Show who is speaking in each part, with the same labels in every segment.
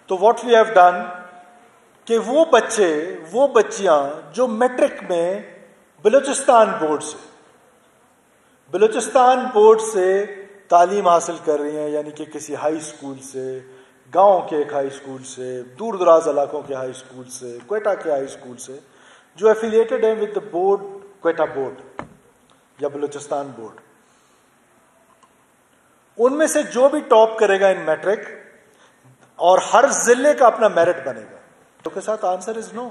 Speaker 1: تو what we have done کہ وہ بچے وہ بچیاں جو میٹرک میں بلوچستان بورڈ سے تعلیم حاصل کر رہی ہیں، یعنی کہ کسی ہائی اسکول سے، گاؤں کے ایک ہائی اسکول سے، دور دراز علاقوں کے ہائی اسکول سے، کوئٹہ کے ہائی اسکول سے، جو ایفیلیٹڈ ہیں with the board, Quetta board یا بلوچستان بورڈ، ان میں سے جو بھی ٹاپ کرے گا ان میٹرک، اور ہر ضلع کا اپنا میرٹ بنے گا، تو کے ساتھ آنسر از نو.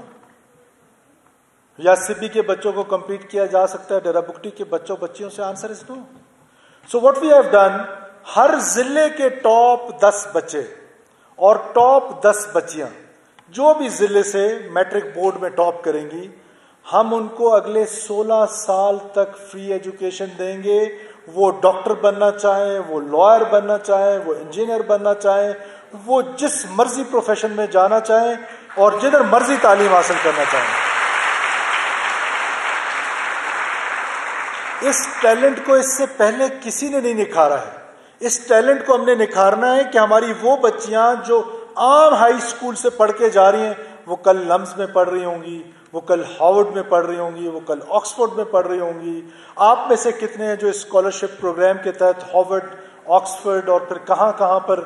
Speaker 1: یا سبی کے بچوں کو کمپیٹ کیا جا سکتا ہے ڈیرا بگٹی کے بچیوں سے؟ Answer is no. So what we have done, ہر ضلع کے ٹاپ 10 بچے اور ٹاپ 10 بچیاں جو بھی ضلع سے میٹرک بورڈ میں ٹاپ کریں گی، ہم ان کو اگلے 16 سال تک فری ایجوکیشن دیں گے. وہ ڈاکٹر بننا چاہیں، وہ لائر بننا چاہیں، وہ انجینئر بننا چاہیں، وہ جس مرضی پروفیشن میں جانا چاہیں اور جدھر مرضی تعلیم حاصل کرنا چاہیں. اس ٹیلنٹ کو اس سے پہلے کسی نے نہیں نکھارا ہے. اس ٹیلنٹ کو ہم نے نکھارنا ہے کہ ہماری وہ بچیاں جو عام ہائی اسکول سے پڑھ کے جا رہی ہیں، وہ کل لمز میں پڑھ رہی ہوں گی، وہ کل ہارورڈ میں پڑھ رہی ہوں گی، وہ کل آکسفورڈ میں پڑھ رہی ہوں گی. آپ میں سے کتنے ہیں جو اسکالرشپ پروگرام کے تحت ہارورڈ، آکسفورڈ اور پھر کہاں پر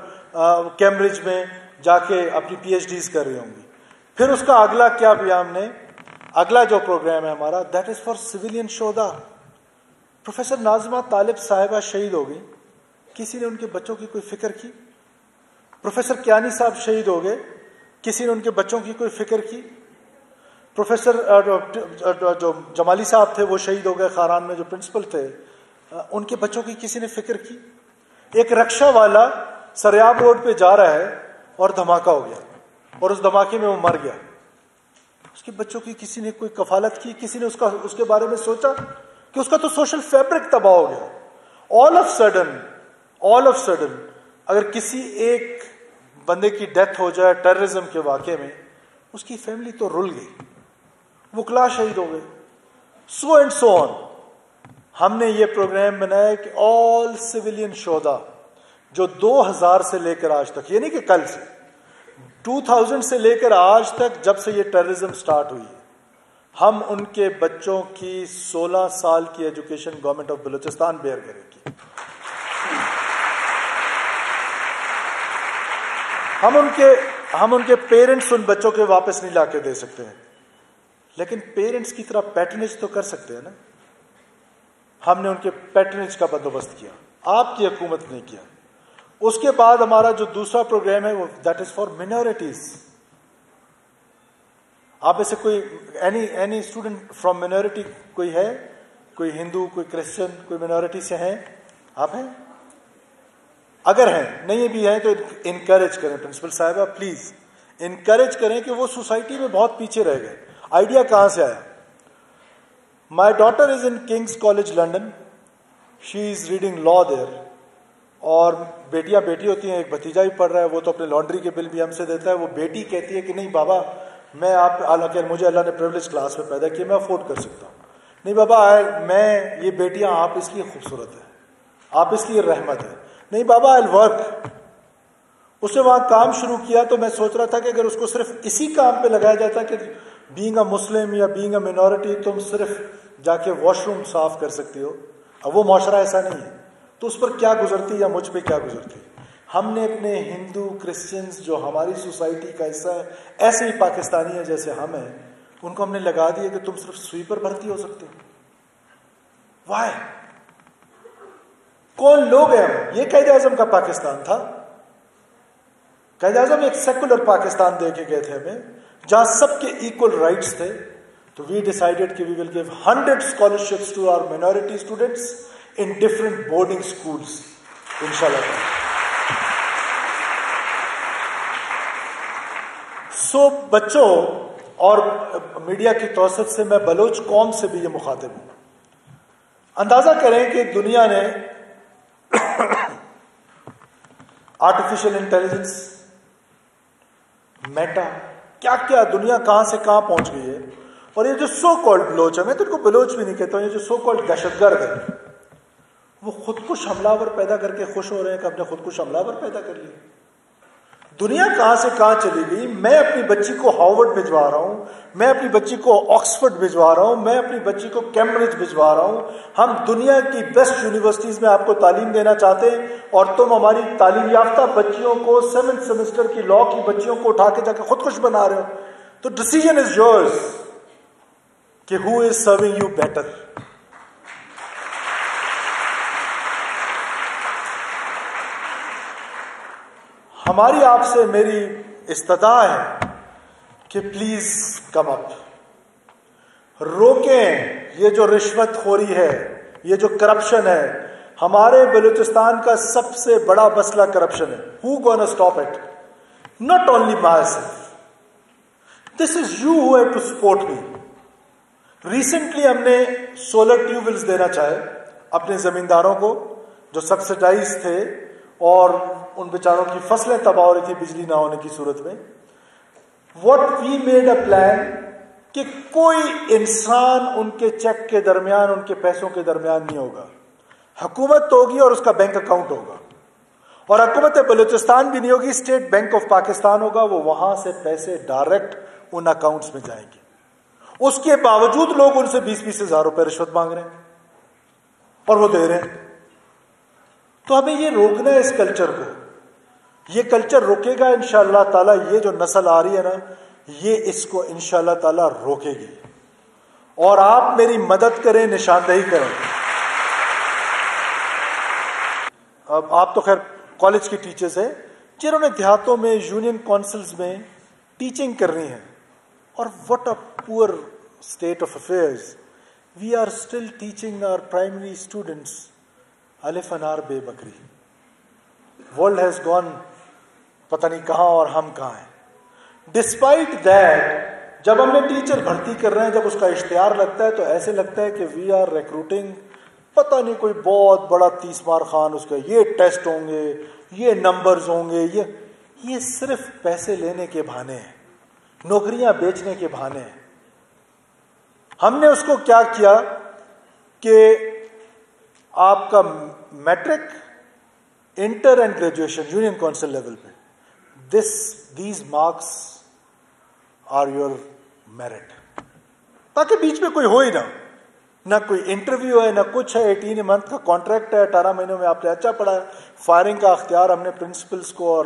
Speaker 1: کیمبرج میں جا کے اپنی پی ایچ ڈیز کر رہی ہوں گی؟ پھر اس کا اگلا کیا کیا ہم نے؟ اگلا جو پروگرام ہے ہمارا، دیٹ از فار سویلین شہدا. پروفیسر ناظمہ طالب صاحبہ شہید ہو گئی، کسی نے ان کے بچوں کی کوئی فکر کی؟ پروفیسر کیانی صاحب شہید ہو گئے، کسی نے ان کے بچوں کی کوئی فکر کی؟ پروفیسر جو جمالی صاحب تھے وہ شہید ہو گئے خاران میں، جو پرنسپل تھے، ان کے بچوں کی کسی نے فکر کی؟ ایک رکشہ والا سریاب روڈ پہ جا رہا ہے اور دھماکہ ہو گیا اور اس دھماکے میں وہ مر گیا، اس کے بچوں کی کسی نے کوئی کفالت کی؟ کسی نے اس کے بارے میں سوچا کہ اس کا تو سوشل فیبرک تباہ ہو گیا. آل آف سڈن اگر کسی ایک بندے کی ڈیتھ ہو جائے ٹیررزم کے واقعے میں، اس کی فیملی تو رل گئی، وکلا شہید ہو گئے، سو اینڈ سو آن. ہم نے یہ پروگرام بنایا کہ آل سویلین شہدا جو 2000 سے لے کر آج تک، یعنی کہ کل سے 2000 سے لے کر آج تک جب سے یہ ٹیررزم سٹارٹ ہوئی ہے، ہم ان کے بچوں کی 16 سال کی education government of Balochistan bear کرے گی. ہم ان کے پیرنٹس ان بچوں کے واپس نہیں لا کے دے سکتے ہیں، لیکن پیرنٹس کی طرح پیٹرنیج تو کر سکتے ہیں نا. ہم نے ان کے پیٹرنیج کا بندوبست کیا، آپ کی حکومت نے کیا. اس کے بعد ہمارا جو دوسرا پروگرام ہے وہ دیٹ از فار مینورٹیز. آپ میں سے کوئی اینی اسٹوڈنٹ فرام مینورٹی کوئی ہے؟ کوئی ہندو، کوئی کرسچن، کوئی مینورٹی سے ہیں؟ آپ ہیں؟ اگر ہیں، نہیں بھی ہیں تو انکریج کریں. پرنسپل صاحبہ پلیز انکریج کریں کہ وہ سوسائٹی میں بہت پیچھے رہ گئے. آئیڈیا کہاں سے آیا؟ My daughter is in King's College London, she is reading law there. اور بیٹی ہوتی ہیں، ایک بھتیجا بھی پڑھ رہا ہے، وہ تو اپنے لانڈری کے بل بھی ہم سے دیتا ہے. وہ بیٹی کہتی ہے کہ نہیں بابا، میں حالانکہ مجھے اللہ نے پریولیج کلاس میں پیدا کیا، میں افورڈ کر سکتا ہوں. نہیں بابا، میں یہ بیٹیاں آپ اس لیے خوبصورت ہیں، آپ اس لیے رحمت ہے. نہیں بابا، آئی ورک. اس نے وہاں کام شروع کیا تو میں سوچ رہا تھا کہ اگر اس کو صرف اسی کام پہ لگایا جاتا کہ بینگ اے مسلم یا بینگ اے مینورٹی تم صرف جا کے واش روم صاف کر سکتے ہو، اب وہ معاشرہ ایسا نہیں ہے، تو اس پر کیا گزرتی یا مجھ پہ کیا گزرتی. ہم نے اپنے ہندو کرسچنز جو ہماری سوسائٹی کا حصہ ہے، ایسے ہی پاکستانی ہیں جیسے ہم ہیں، ان کو ہم نے لگا دیا کہ تم صرف سویپر بھرتی ہو سکتے ہو. وائی؟ کون لوگ ہیں ہم؟ یہ قائد اعظم کا پاکستان تھا. قائد اعظم ایک سیکولر پاکستان دے کے گئے تھے ہمیں، جہاں سب کے ایکول رائٹس تھے. تو وی ڈیسائیڈڈ کہ وی will give 100 scholarships to our minority students in different boarding schools انشاءاللہ. سو بچوں اور میڈیا کی توسط سے میں بلوچ قوم سے بھی یہ مخاطب ہوں. اندازہ کریں کہ دنیا نے آرٹیفیشل انٹیلیجنس، میٹا، کیا کیا دنیا کہاں سے کہاں پہنچ گئی ہے. اور یہ جو سو کالڈ بلوچ ہے، میں تو ان کو بلوچ بھی نہیں کہتا ہوں، یہ جو سو کالڈ دہشت گرد ہے، وہ خود کش حملہ ور پیدا کر کے خوش ہو رہے ہیں کہ ہم نے خود کش حملہ ور پیدا کر لیا. دنیا کہاں سے کہاں چلی گئی. میں اپنی بچی کو ہارورڈ بھجوا رہا ہوں, میں اپنی بچی کو آکسفورڈ بھجوا رہا ہوں, میں اپنی بچی کو کیمبرج بھجوا رہا ہوں. ہم دنیا کی بیسٹ یونیورسٹیز میں آپ کو تعلیم دینا چاہتے ہیں, اور تم ہماری تعلیم یافتہ بچیوں کو 7th سیمسٹر کی لاء کی بچیوں کو اٹھا کے جا کے خودکش بنا رہے ہو. تو ڈیسیژن از یورز کہ ہو از سرونگ یو بیٹر. ہماری آپ سے میری استدعا ہے کہ پلیز کم اپ, روکیں یہ جو رشوت خوری ہے, یہ جو کرپشن ہے. ہمارے بلوچستان کا سب سے بڑا مسئلہ کرپشن ہے. Who gonna stop it? Not only myself. This is you who have to support me. Recently ہم نے سولر ٹیوب ویلز دینا چاہے اپنے زمینداروں کو جو سبسڈائز تھے, اور ان بیچاروں کی فصلیں تباہ ہو رہی تھی بجلی نہ ہونے کی صورت میں. What we made a plan کہ کوئی انسان ان کے چیک کے درمیان, ان کے پیسوں کے درمیان نہیں ہوگا. حکومت تو ہوگی اور اس کا بینک اکاؤنٹ ہوگا, اور حکومت بلوچستان بھی نہیں ہوگی, اسٹیٹ بینک آف پاکستان ہوگا. وہ وہاں سے پیسے ڈائریکٹ ان اکاؤنٹس میں جائیں گے. اس کے باوجود لوگ ان سے 20-20 ہزار روپے رشوت مانگ رہے ہیں اور وہ دے رہے ہیں. تو ہمیں یہ روکنا ہے اس کلچر کو. یہ کلچر روکے گا انشاءاللہ تعالی. یہ جو نسل آ رہی ہے نا, یہ اس کو انشاءاللہ تعالی روکے گی. اور آپ میری مدد کریں, نشاندہی کریں. اب آپ تو خیر کالج کی ٹیچرز ہیں جنہوں نے دیہاتوں میں یونین کونسلز میں ٹیچنگ کرنی ہے. اور what a poor state of affairs. We are still teaching our primary students الف انار بے بکری. World has gone پتہ نہیں کہاں اور ہم کہاں ہیں. Despite that, جب ہم نے ٹیچر بھرتی کر رہے ہیں, جب اس کا اشتہار لگتا ہے تو ایسے لگتا ہے کہ we are recruiting پتہ نہیں کوئی بہت بڑا 30 مار خان, اس کا یہ ٹیسٹ ہوں گے, یہ نمبرز ہوں گے. یہ صرف پیسے لینے کے بہانے ہیں, نوکریاں بیچنے کے بہانے ہیں. ہم نے اس کو کیا کیا کہ آپ کا matric, inter and graduation union council level پہ, these marks are your merit, تاکہ بیچ میں کوئی ہو ہی نہ کوئی انٹرویو ہے نہ کچھ ہے. 18 منتھ کا کانٹریکٹ ہے, 18 مہینوں میں آپ نے اچھا پڑھا ہے. فائرنگ کا اختیار ہم نے پرنسپلس کو اور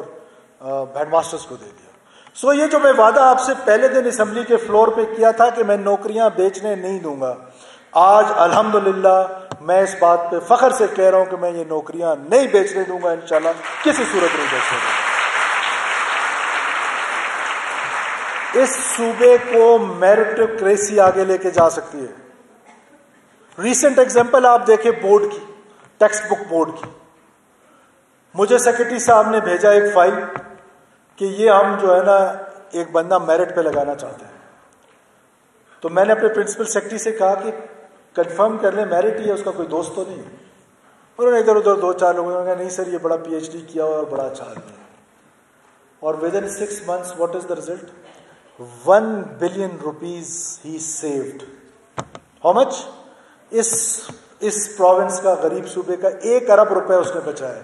Speaker 1: ہیڈ ماسٹرس کو دے دیا. سو یہ جو میں وعدہ آپ سے پہلے دن اسمبلی کے فلور پہ کیا تھا کہ میں نوکریاں بیچنے نہیں دوں گا, آج الحمدللہ میں اس بات پہ فخر سے کہہ رہا ہوں کہ میں یہ نوکریاں نہیں بیچنے دوں گا. انشاءاللہ کسی صورت نہیں بیچنے دوں گا. اس صوبے کو میرٹوکریسی آگے لے کے جا سکتی ہے. ریسنٹ ایگزامپل آپ دیکھیں بورڈ کی, ٹیکسٹ بک بورڈ کی. مجھے سیکرٹری صاحب نے بھیجا ایک فائل کہ یہ ہم جو ہے نا ایک بندہ میرٹ پہ لگانا چاہتے ہیں. تو میں نے اپنے پرنسپل سیکرٹری سے کہا کہ کنفرم کر لیں میرٹ ہی ہے, اس کا کوئی دوست تو نہیں. انہوں نے ادھر ادھر 2-4 لوگوں نے کہا نہیں سر یہ بڑا PhD کیا ہوا اور بڑا اچھا آدمی ہے. اور with in 6 months what is the result? 1 billion rupees he saved. How much? اس پروونس کا, غریب صوبے کا 1 ارب روپے اس نے بچایا.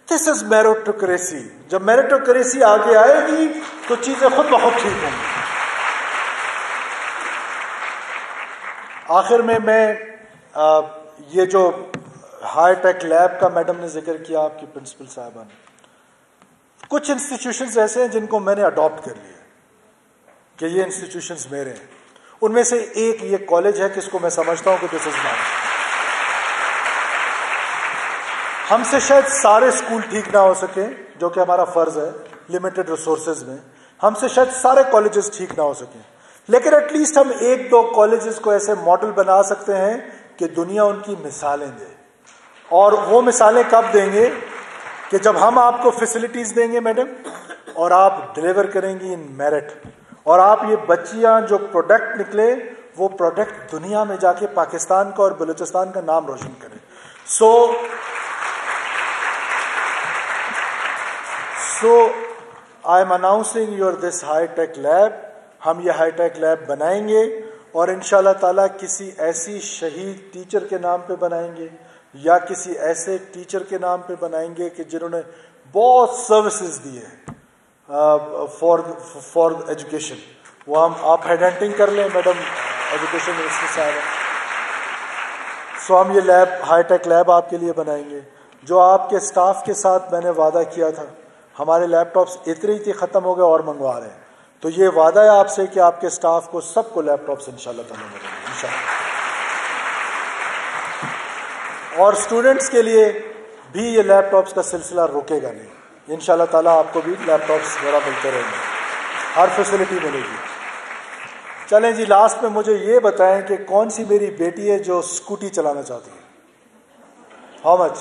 Speaker 1: دس از میرٹوکریسی. جب میرٹوکریسی آگے آئے گی تو چیزیں خود بخود ٹھیک ہوں گی. آخر میں یہ جو ہائی ٹیک لیب کا میڈم نے ذکر کیا آپ کی پرنسپل صاحبہ نے, کچھ انسٹیٹیوشنز ایسے ہیں جن کو میں نے اڈاپٹ کر لیا کہ یہ انسٹیٹیوشنز میرے ہیں. ان میں سے ایک یہ کالج ہے کس کو میں سمجھتا ہوں کہ دس از مائن. ہم سے شاید سارے اسکول ٹھیک نہ ہو سکیں جو کہ ہمارا فرض ہے لمیٹڈ ریسورسز میں, ہم سے شاید سارے کالجز ٹھیک نہ ہو سکیں, لیکن ایٹ لیسٹ ہم 1-2 کالجز کو ایسے ماڈل بنا سکتے ہیں کہ دنیا ان کی مثالیں دے. اور وہ مثالیں کب دیں گے کہ جب ہم آپ کو فیسلٹیز دیں گے میڈم, اور آپ ڈلیور کریں گی ان میرٹ, اور آپ یہ بچیاں جو پروڈکٹ نکلے وہ پروڈکٹ دنیا میں جا کے پاکستان کا اور بلوچستان کا نام روشن کریں. So I am announcing your this high tech lab. ہم یہ ہائی ٹیک لیب بنائیں گے اور انشاءاللہ تعالیٰ کسی ایسی شہید ٹیچر کے نام پہ بنائیں گے یا کسی ایسے ٹیچر کے نام پہ بنائیں گے کہ جنہوں نے بہت سروسز دی ہیں. For education. وہ آپ ہیڈ ہنٹنگ کر لیں میڈم ایجوکیشن منسٹر صاحب. سو ہم یہ لیب ہائی ٹیک لیب آپ کے لیے بنائیں گے. جو آپ کے اسٹاف کے ساتھ میں نے وعدہ کیا تھا, ہمارے لیپ ٹاپس اتنے ہی ختم ہو گئے اور منگوا رہے ہیں. تو یہ وعدہ ہے آپ سے کہ آپ کے اسٹاف کو سب کو لیپ ٹاپس انشاءاللہ تعالیٰ ملیں گے انشاءاللہ. اور اسٹوڈنٹس کے لیے بھی یہ لیپ ٹاپس کا سلسلہ رکے گا نہیں. انشاءاللہ تعالیٰ آپ کو بھی لیپ ٹاپس وغیرہ ملتے رہیں گے, ہر فیسلٹی ملے گی. چلیں جی, لاسٹ میں مجھے یہ بتائیں کہ کون سی میری بیٹی ہے جو اسکوٹی چلانا چاہتی ہے؟ How much?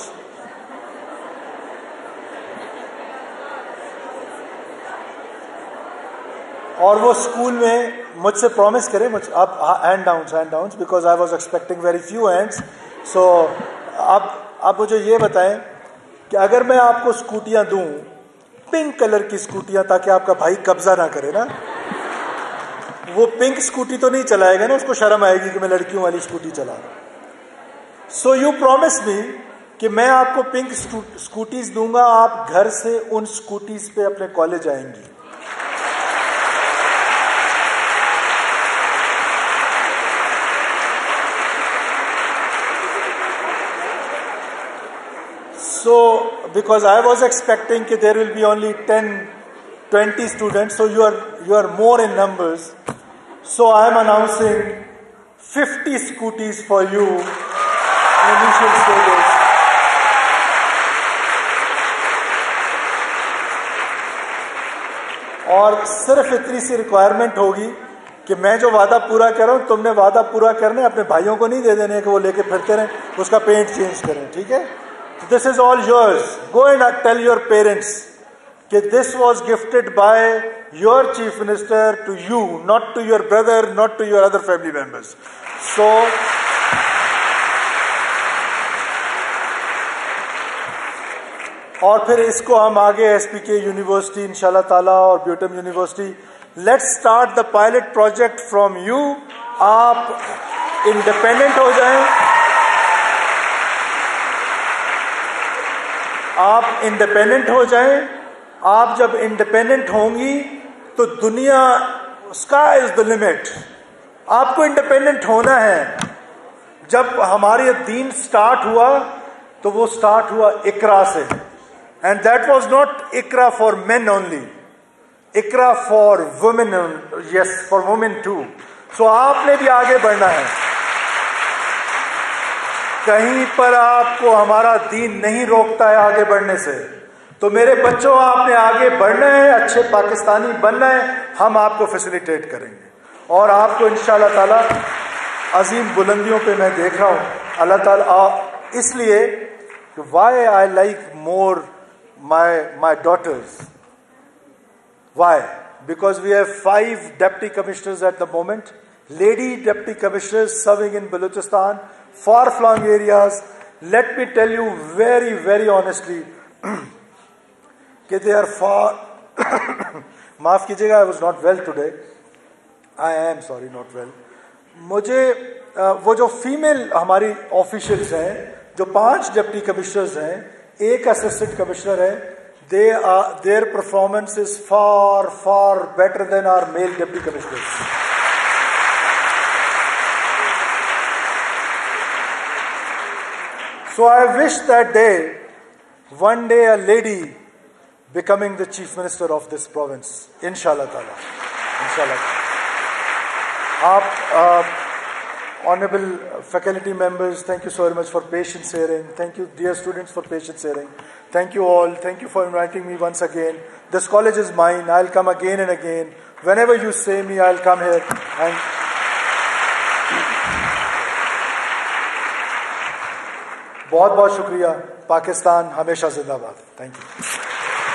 Speaker 1: اور وہ اسکول میں مجھ سے پرومس کرے, اب hand down because I was expecting very few hands. So اب مجھے یہ بتائیں کہ اگر میں آپ کو اسکوٹیاں دوں, پنک کلر کی اسکوٹیاں, تاکہ آپ کا بھائی قبضہ نہ کرے نا, وہ پنک اسکوٹی تو نہیں چلائے گا نا, اس کو شرم آئے گی کہ میں لڑکیوں والی اسکوٹی چلا رہا ہوں. سو یو پرومس می کہ میں آپ کو پنک اسکوٹیز دوں گا, آپ گھر سے ان اسکوٹیز پہ اپنے کالج آئیں گی. So, because I was expecting that there will be only 10-20 students, so you are more in numbers. So I am announcing 50 scooties for you in initial stages. اور صرف اتنی سی ریکوائرمنٹ ہوگی کہ میں جو وعدہ پورا کر رہا ہوں, تم نے وعدہ پورا کرنا ہے, اپنے بھائیوں کو نہیں دے دینے کہ وہ لے کے پھرتے رہیں, اس کا پینٹ چینج کریں, ٹھیک ہے؟ This is all yours. Go and tell your parents that this was gifted by your chief minister to you, not to your brother, not to your other family members. So, اور پھر اس کو ہم آگے S P کے university انشاءاللہ تعالیٰ اور بیوٹم university, let's start the pilot project from you. آپ انڈیپینڈنٹ ہو جائیں, آپ انڈیپینڈنٹ ہو جائیں. آپ جب انڈیپینڈنٹ ہوں گی تو دنیا, اسکائی از دا لمٹ. آپ کو انڈیپینڈنٹ ہونا ہے. جب ہمارے دین سٹارٹ ہوا تو وہ سٹارٹ ہوا اقرا سے, and that was not Iqra for men only, Iqra for women, yes for women too. So آپ نے بھی آگے بڑھنا ہے. کہیں پر آپ کو ہمارا دین نہیں روکتا ہے آگے بڑھنے سے. تو میرے بچوں, آپ نے آگے بڑھنا ہے, اچھے پاکستانی بننا ہے, ہم آپ کو فیسیلیٹیٹ کریں گے اور آپ کو انشاءاللہ تعالیٰ عظیم بلندیوں پہ میں دیکھ رہا ہوں. اللہ تعالیٰ اس لیے why I like more my daughters. Why? Because we have 5 deputy commissioners at the moment, lady deputy commissioners serving in Balochistan, far-flung areas. Let me tell you very, very honestly that they are far. Maaf kijiyega, I was not well today. I am sorry, not well. مجھے وہ جو female ہماری officials ہیں, جو 5 deputy commissioners ہیں, 1 assistant commissioner ہے, their performance is far, far better than our male deputy commissioners. So I wish that day, one day a lady becoming the chief minister of this province, inshallah ta'ala. Inshallah. Honorable faculty members, thank you so very much for patience hearing. Thank you dear students for patience hearing. Thank you all. Thank you for inviting me once again. This college is mine. I'll come again and again. Whenever you say me, I'll come here. And بہت بہت شکریہ. پاکستان ہمیشہ زندہ باد. Thank you.